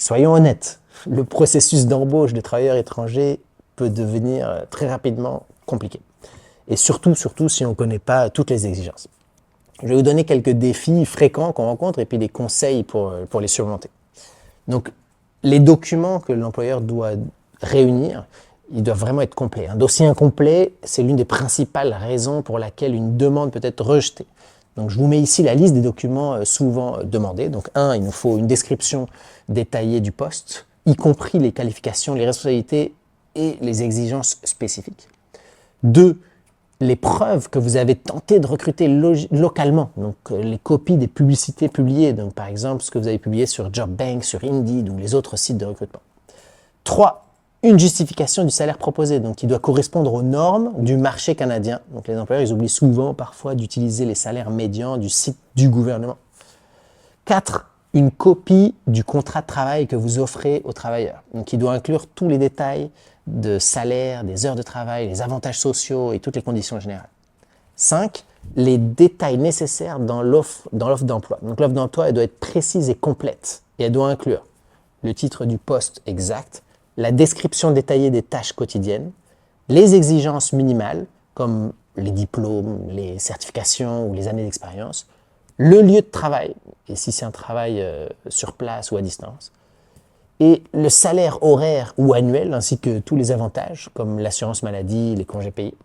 soyons honnêtes, le processus d'embauche de travailleurs étrangers peut devenir très rapidement compliqué. Et surtout si on ne connaît pas toutes les exigences. Je vais vous donner quelques défis fréquents qu'on rencontre et puis des conseils pour les surmonter. Donc, les documents que l'employeur doit réunir, ils doivent vraiment être complets. Un dossier incomplet, c'est l'une des principales raisons pour laquelle une demande peut être rejetée. Donc, je vous mets ici la liste des documents souvent demandés. Donc, il nous faut une description détaillée du poste, y compris les qualifications, les responsabilités et les exigences spécifiques. 2, les preuves que vous avez tenté de recruter localement, donc les copies des publicités publiées, donc par exemple ce que vous avez publié sur JobBank, sur Indeed ou les autres sites de recrutement. 3, une justification du salaire proposé, donc qui doit correspondre aux normes du marché canadien. Donc les employeurs, ils oublient souvent parfois d'utiliser les salaires médians du site du gouvernement. 4, une copie du contrat de travail que vous offrez aux travailleurs, donc qui doit inclure tous les détails de salaire, des heures de travail, les avantages sociaux et toutes les conditions générales. 5, les détails nécessaires dans l'offre d'emploi. Donc l'offre d'emploi, elle doit être précise et complète et elle doit inclure le titre du poste exact, la description détaillée des tâches quotidiennes, les exigences minimales comme les diplômes, les certifications ou les années d'expérience, le lieu de travail, et si c'est un travail sur place ou à distance, et le salaire horaire ou annuel, ainsi que tous les avantages, comme l'assurance maladie, les congés payés.